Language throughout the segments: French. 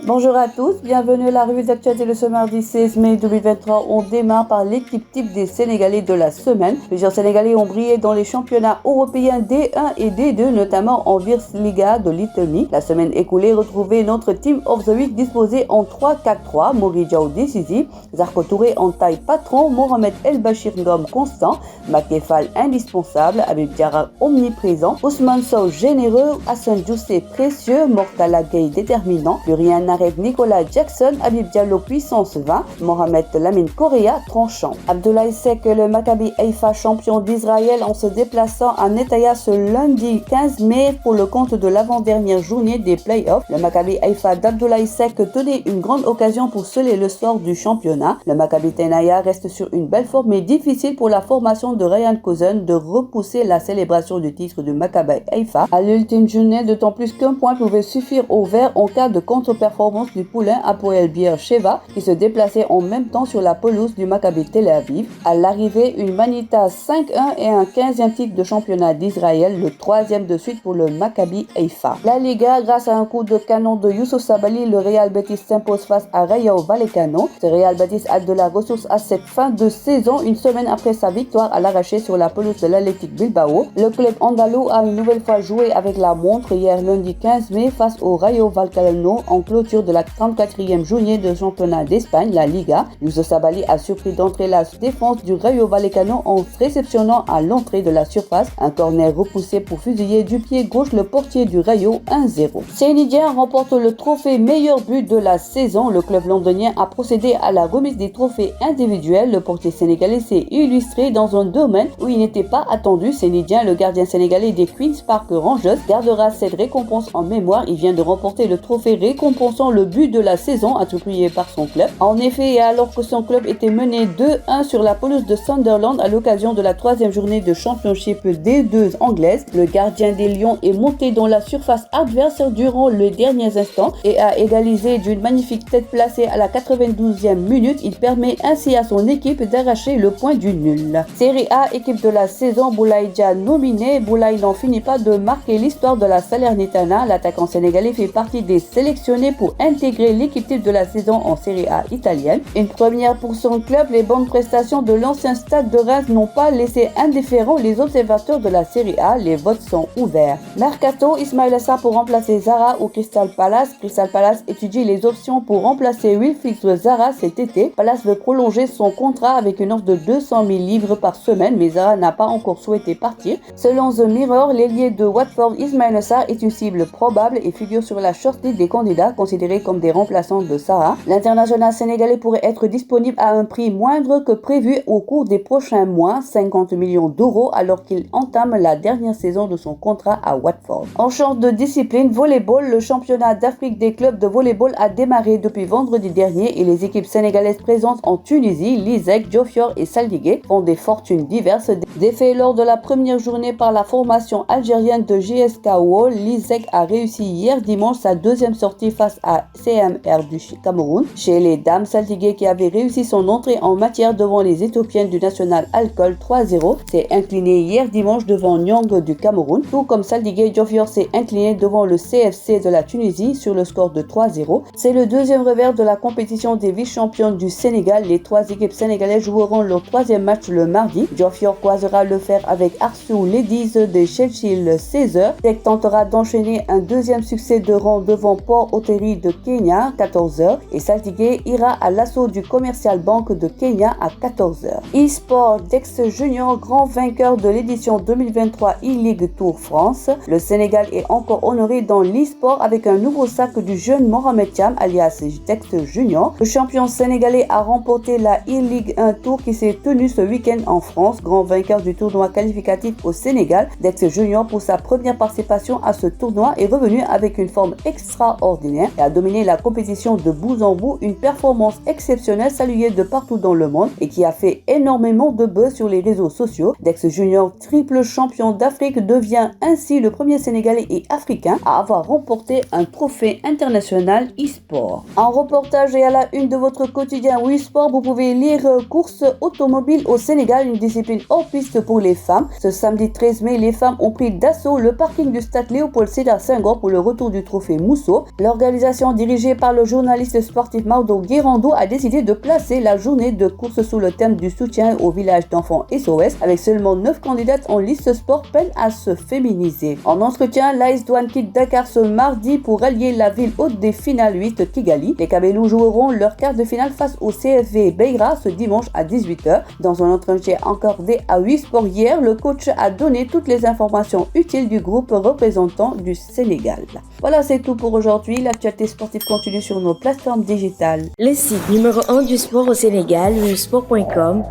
Bonjour à tous, bienvenue à la revue d'actualité de ce mardi 16 mai 2023. On démarre par l'équipe type des Sénégalais de la semaine. Plusieurs Sénégalais ont brillé dans les championnats européens D1 et D2, notamment en Virslīga de Lettonie. La semaine écoulée, retrouvez notre Team of the Week disposé en 3-4-3. Mori Diaw décisif, Zarko Touré en taille patron, Mohamed El Bachir Ngom constant, Macky Fall indispensable, Habib Diarra omniprésent, Ousmane Sow généreux, Hassan Dioufé précieux, Mortala Gueye déterminant, plus rien n'arrête Nicolas Jackson, Habib Diallo puissance 20, Mohamed Lamine Correa tranchant. Abdoulaye Seck, le Maccabi Haïfa champion d'Israël en se déplaçant à Netanya ce lundi 15 mai pour le compte de l'avant-dernière journée des playoffs. Le Maccabi Haïfa d'Abdoulaye Seck tenait une grande occasion pour sceller le sort du championnat. Le Maccabi Tenaya reste sur une belle forme mais difficile pour la formation de Ryan Cousin de repousser la célébration du titre du Maccabi Haïfa à l'ultime journée, d'autant plus qu'un point pouvait suffire au vert en cas de contre-performance du poulain Hapoel Be'er Sheva qui se déplaçait en même temps sur la pelouse du Maccabi Tel Aviv. À l'arrivée, une Manita 5-1 et un 15e titre de championnat d'Israël, le 3e de suite pour le Maccabi Haïfa. La Liga, grâce à un coup de canon de Youssouf Sabaly, le Real Betis s'impose face à Rayo Vallecano. Ce Real Betis a de la ressource à cette fin de saison, une semaine après sa victoire à l'arraché sur la pelouse de l'Athletic Bilbao. Le club andalou a une nouvelle fois joué avec la montre hier lundi 15 mai face au Rayo Vallecano en clôture de la 34e journée de championnat d'Espagne, la Liga. Youssouf Sabaly a surpris d'entrer la défense du Rayo Vallecano en réceptionnant à l'entrée de la surface un corner repoussé pour fusiller du pied gauche le portier du Rayo 1-0. Seny Dieng remporte le trophée meilleur but de la saison. Le club londonien a procédé à la remise des trophées individuels. Le portier sénégalais s'est illustré dans un domaine où il n'était pas attendu. Seny Dieng, le gardien sénégalais des Queen's Park Rangers, gardera cette récompense en mémoire. Il vient de remporter le trophée récompensant le but de la saison attribué par son club. En effet, alors que son club était mené 2-1 sur la pelouse de Sunderland à l'occasion de la 3e journée de Championship D2 anglaise, le gardien des Lions est monté dans la surface adverse durant les derniers instants et a égalisé d'une magnifique tête placée à la 92e minute. Il permet ainsi à son équipe d'arracher le point du nul. Série A, équipe de la saison, Boulaye Dia nominé. Boulaye n'en finit pas de marquer l'histoire de la Salernitana. L'attaquant sénégalais fait partie des sélectionnés pour intégrer l'équipe type de la saison en Série A italienne. Une première pour son club, les bonnes prestations de l'ancien stade de Reims n'ont pas laissé indifférents les observateurs de la Série A. Les votes sont ouverts. Mercato, Ismaïla Sarr pour remplacer Zara au Crystal Palace. Crystal Palace étudie les options pour remplacer Wilfried Zaha cet été. Palace veut prolonger son contrat avec une offre de 200 000 livres par semaine, mais Zaha n'a pas encore souhaité partir. Selon The Mirror, l'ailier de Watford Ismaïla Sarr est une cible probable et figure sur la shortlist des candidats considérés comme des remplaçants de Zaha. L'international sénégalais pourrait être disponible à un prix moindre que prévu au cours des prochains mois, 50 millions d'euros, alors qu'il entame la dernière saison de son contrat à Watford. En champ de discipline volleyball, le championnat d'Afrique des clubs de volleyball a démarré depuis vendredi dernier et les équipes sénégalaises présentes en Tunisie, l'ISEC, Diofior et Saltigué, font des fortunes diverses. Défait lors de la première journée par la formation algérienne de JSK Wall, l'ISEC a réussi hier dimanche sa deuxième sortie face à CMR du Cameroun. Chez les dames, Saltigué, qui avait réussi son entrée en matière devant les Éthiopiennes du National Alcool 3-0, s'est incliné hier dimanche devant Nyang du Cameroun. Tout comme Saltigué, Diofior s'est incliné devant le CFC de la Tunisie sur le score de 3-0. C'est le deuxième revers de la compétition des vice-championnes du Sénégal. Les trois équipes sénégalaises joueront leur troisième match le mardi. Diofior croisera le fer avec Arsou Ladies de Chelsea le 16h. Tech tentera d'enchaîner un deuxième succès de rang devant Port Authority de Kenya 14h et Saltigué ira à l'assaut du Commercial Bank de Kenya à 14h. eSport, Dex Junior, grand vainqueur de l'édition 2023 E-League Tour France. Le Sénégal est encore honoré dans l'e-sport avec un nouveau sac du jeune Mohamed Thiam alias Dex Junior. Le champion sénégalais a remporté la E-League 1 Tour qui s'est tenue ce week-end en France. Grand vainqueur du tournoi qualificatif au Sénégal, Dex Junior pour sa première participation à ce tournoi est revenu avec une forme extraordinaire et a dominé la compétition de bout en bout, une performance exceptionnelle saluée de partout dans le monde et qui a fait énormément de buzz sur les réseaux sociaux. Dex Junior, triple champion d'Afrique, devient ainsi le premier Sénégalais et Africain à avoir remporté un trophée international e-sport. En reportage et à la une de votre quotidien Wii Sport, vous pouvez lire course automobile au Sénégal, une discipline hors piste pour les femmes. Ce samedi 13 mai, les femmes ont pris d'assaut le parking du stade Léopold Sédar Senghor pour le retour du trophée Mousso. L'organisation association dirigée par le journaliste sportif Maodo Guérando a décidé de placer la journée de course sous le thème du soutien au village d'enfants SOS. Avec seulement 9 candidates en liste, sport peine à se féminiser. En entretien, l'AS Douanes quitte Dakar ce mardi pour rallier la ville hôte des finales 8 Kigali. Les Kabelous joueront leur quart de finale face au CFV Beira ce dimanche à 18h. Dans un entretien accordé à 8 Sports hier, le coach a donné toutes les informations utiles du groupe représentant du Sénégal. Voilà, c'est tout pour aujourd'hui. L'actualité sportive continue sur nos plateformes digitales. Le site numéro 1 du sport au Sénégal, sport.com,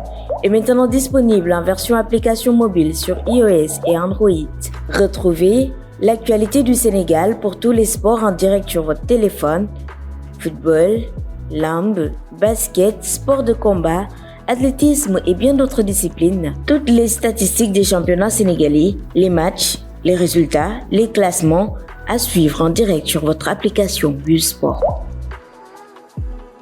est maintenant disponible en version application mobile sur iOS et Android. Retrouvez l'actualité du Sénégal pour tous les sports en direct sur votre téléphone: football, lambe, basket, sport de combat, athlétisme et bien d'autres disciplines. Toutes les statistiques des championnats sénégalais, les matchs, les résultats, les classements à suivre en direct sur votre application Sport.